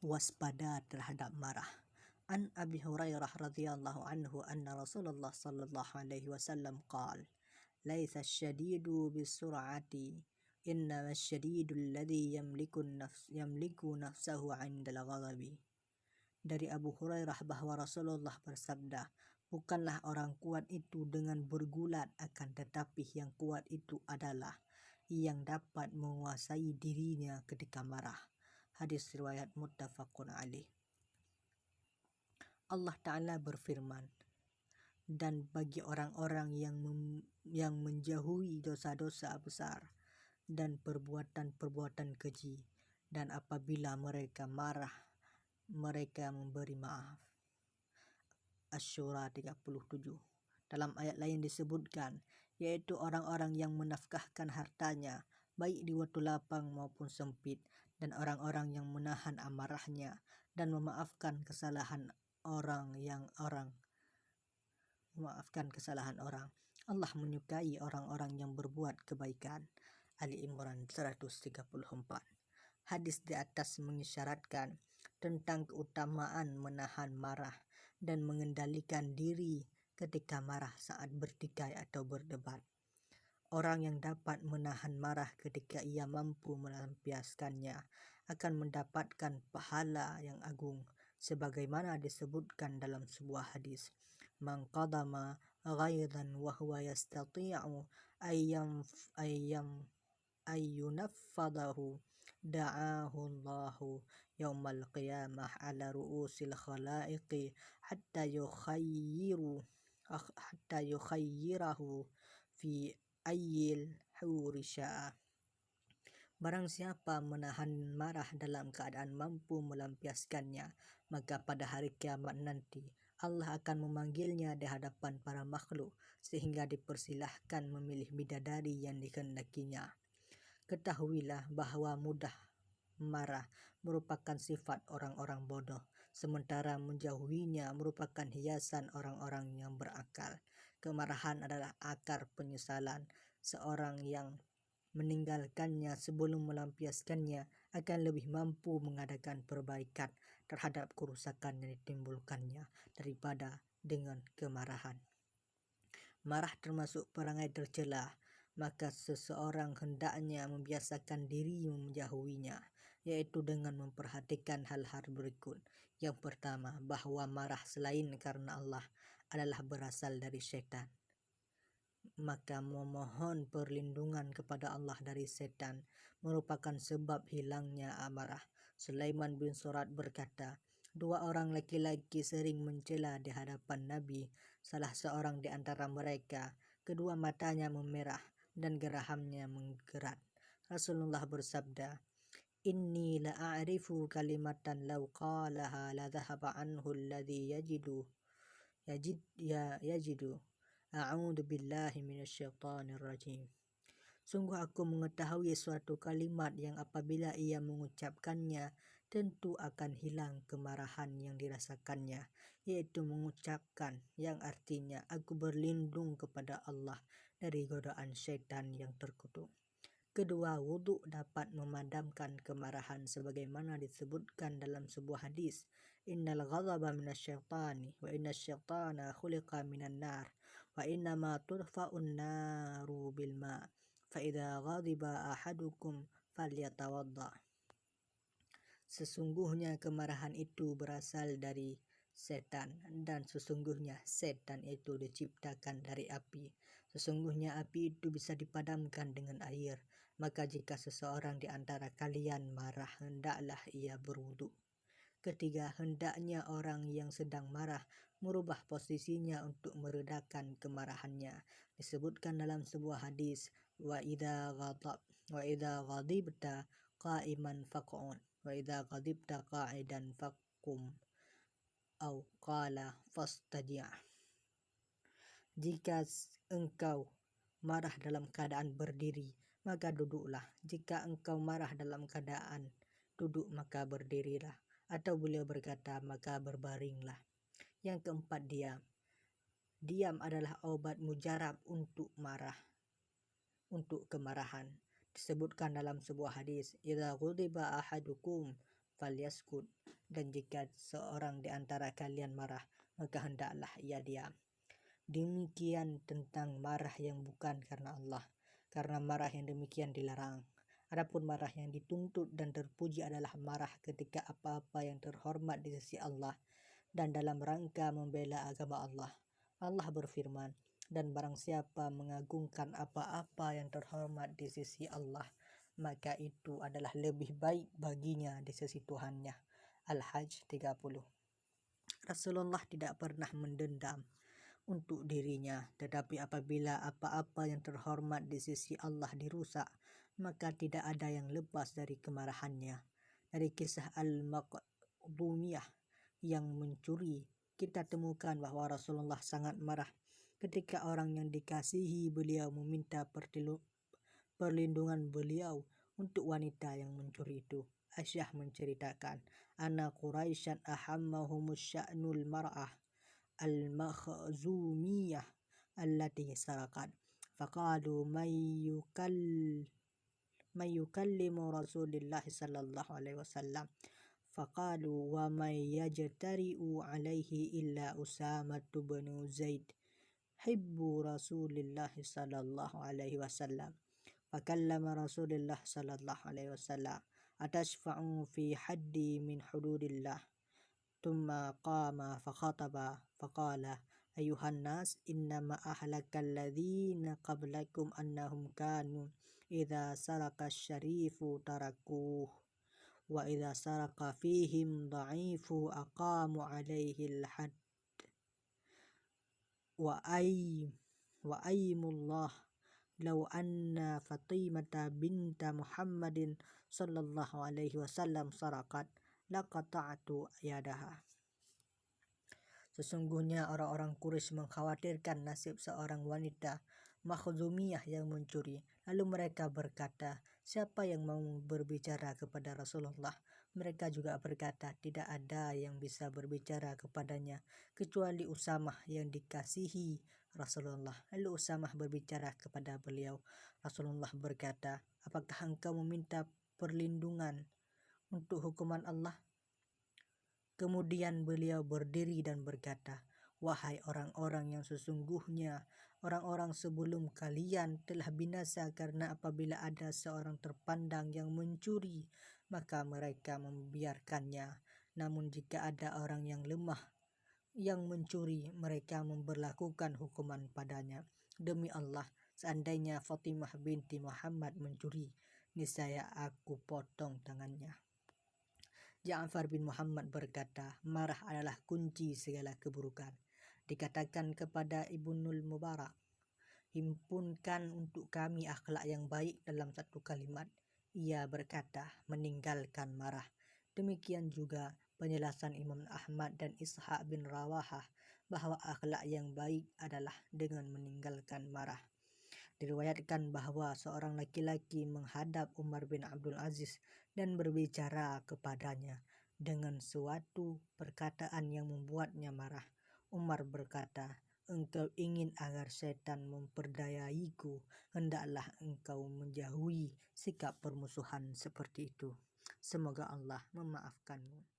waspada terhadap marah. An Abi Hurairah radhiyallahu anhu anna Rasulullah sallallahu alaihi wasallam qala laisa asyadidu bisur'ati innama asyadidu alladhi yamliku nafsahu 'indal ghadabi. Dari Abu Hurairah bahwa Rasulullah bersabda, bukanlah orang kuat itu dengan bergulat, akan tetapi yang kuat itu adalah yang dapat menguasai dirinya ketika marah. Hadis riwayat muttafaqun alaih. Allah Ta'ala berfirman, dan bagi orang-orang yang menjauhi dosa-dosa besar dan perbuatan-perbuatan keji, dan apabila mereka marah, mereka memberi maaf. Asy-Syura 37. Dalam ayat lain disebutkan, yaitu orang-orang yang menafkahkan hartanya, baik di waktu lapang maupun sempit, dan orang-orang yang menahan amarahnya dan memaafkan kesalahan orang. Allah menyukai orang-orang yang berbuat kebaikan. Ali Imran 134. Hadis di atas mengisyaratkan tentang keutamaan menahan marah dan mengendalikan diri ketika marah saat bertikai atau berdebat. Orang yang dapat menahan marah ketika ia mampu melampiaskannya akan mendapatkan pahala yang agung, sebagaimana disebutkan dalam sebuah hadis. Man qadama ghaidan wa huwa yastati'u ayyunaffadahu da'ahu Allahu yaumal qiyamah ala ru'usil khalaiqi hatta yukhayyirahu fi ayyil huri sya'a. Barang siapa menahan marah dalam keadaan mampu melampiaskannya, maka pada hari kiamat nanti Allah akan memanggilnya di hadapan para makhluk sehingga dipersilahkan memilih bidadari yang dikehendakinya. Ketahuilah bahwa mudah marah merupakan sifat orang-orang bodoh, sementara menjauhinya merupakan hiasan orang-orang yang berakal. Kemarahan adalah akar penyesalan. Seorang yang meninggalkannya sebelum melampiaskannya akan lebih mampu mengadakan perbaikan terhadap kerusakan yang ditimbulkannya daripada dengan kemarahan. Marah termasuk perangai tercela, maka seseorang hendaknya membiasakan diri menjauhinya, yaitu dengan memperhatikan hal-hal berikut. Yang pertama, bahwa marah selain karena Allah adalah berasal dari syaitan. Maka memohon perlindungan kepada Allah dari setan merupakan sebab hilangnya amarah. Sulaiman bin Surat berkata, dua orang laki-laki sering mencela di hadapan Nabi. Salah seorang di antara mereka, kedua matanya memerah dan gerahamnya menggerak. Rasulullah bersabda, Inni la'arifu kalimatan law qalaha la dhahaba anhu alladhi yajidu. A'udzu billahi minasyaitonir rajim. Sungguh aku mengetahui suatu kalimat yang apabila ia mengucapkannya tentu akan hilang kemarahan yang dirasakannya, yaitu mengucapkan yang artinya aku berlindung kepada Allah dari godaan syaitan yang terkutuk. Kedua, wudhu dapat memadamkan kemarahan sebagaimana disebutkan dalam sebuah hadis. Innal ghadaba minasyaitani wa innasyaitana khuliqa minan nar wa innama turfa'un naru bil ma' fa idza ghadiba ahadukum falyatawadda. Sesungguhnya kemarahan itu berasal dari setan, dan sesungguhnya setan itu diciptakan dari api. Sesungguhnya api itu bisa dipadamkan dengan air. Maka jika seseorang di antara kalian marah, hendaklah ia berwudu. Ketiga, hendaknya orang yang sedang marah merubah posisinya untuk meredakan kemarahannya. Disebutkan dalam sebuah hadis, wa idza ghadibta qa'iman faq'ud wa idza ghadibta qa'idan faqum au qala fastaji'. Jika engkau marah dalam keadaan berdiri, maka duduklah. Jika engkau marah dalam keadaan duduk, maka berdirilah. Atau beliau berkata, maka berbaringlah. Yang keempat, diam. Diam adalah obat mujarab untuk kemarahan. Disebutkan dalam sebuah hadis, idza ghadiba ahadukum falyaskut, dan jika seorang di antara kalian marah, maka hendaklah ia diam. Demikian tentang marah yang bukan karena Allah, karena marah yang demikian dilarang. Adapun marah yang dituntut dan terpuji adalah marah ketika apa-apa yang terhormat di sisi Allah dan dalam rangka membela agama Allah. Allah berfirman, dan barang siapa mengagungkan apa-apa yang terhormat di sisi Allah, maka itu adalah lebih baik baginya di sisi Tuhannya. Al-Hajj 30. Rasulullah tidak pernah mendendam untuk dirinya, tetapi apabila apa-apa yang terhormat di sisi Allah dirusak, maka tidak ada yang lepas dari kemarahannya. Dari kisah Al-Maqdumiyah yang mencuri, kita temukan bahwa Rasulullah sangat marah ketika orang yang dikasihi beliau meminta perlindungan beliau untuk wanita yang mencuri itu. Aisyah menceritakan, "Ana Quraisyan ahammahumus sya'nul mar'ah al-makhzumiyah allati sarakat. Faqalu may yukallimu Rasulillah sallallahu alaihi wasallam. Faqalu wa may yajtari'u alaihi illa Usamah bin Zaid hibbu Rasulillah sallallahu alaihi wasallam. Fakallama Rasulullah sallallahu alaihi wasallam atashfa'u fi haddi min hududillah. Thumma qama fakhataba faqala ayuhan nas innama ahlakal ladzina qablakum annahum kanu idza saraka syarifu tarakuh wa idza saraka fihim dha'ifu aqamu alaihi al-hadd wa aymullah law anna Fatimata binta Muhammadin sallallahu alaihi wasallam sarakat laqata'tu yadaha." Sesungguhnya orang-orang Quraisy mengkhawatirkan nasib seorang wanita Makhzumiyah yang mencuri. Lalu mereka berkata, "Siapa yang mau berbicara kepada Rasulullah?" Mereka juga berkata, "Tidak ada yang bisa berbicara kepadanya kecuali Usamah yang dikasihi Rasulullah." Lalu Usamah berbicara kepada beliau. Rasulullah berkata, "Apakah engkau meminta perlindungan untuk hukuman Allah?" Kemudian beliau berdiri dan berkata, "Wahai orang-orang yang sesungguhnya orang-orang sebelum kalian telah binasa karena apabila ada seorang terpandang yang mencuri, maka mereka membiarkannya. Namun jika ada orang yang lemah yang mencuri, mereka memberlakukan hukuman padanya. Demi Allah, seandainya Fatimah binti Muhammad mencuri, niscaya aku potong tangannya." Ja'far bin Muhammad berkata, "Marah adalah kunci segala keburukan." Dikatakan kepada Ibnul Mubarak, "Himpunkan untuk kami akhlak yang baik dalam satu kalimat." Ia berkata, "Meninggalkan marah." Demikian juga penjelasan Imam Ahmad dan Ishaq bin Rawahah bahwa akhlak yang baik adalah dengan meninggalkan marah. Diriwayatkan bahwa seorang laki-laki menghadap Umar bin Abdul Aziz dan berbicara kepadanya dengan suatu perkataan yang membuatnya marah. Umar berkata, "Engkau ingin agar setan memperdayaiku, hendaklah engkau menjauhi sikap permusuhan seperti itu. Semoga Allah memaafkanmu."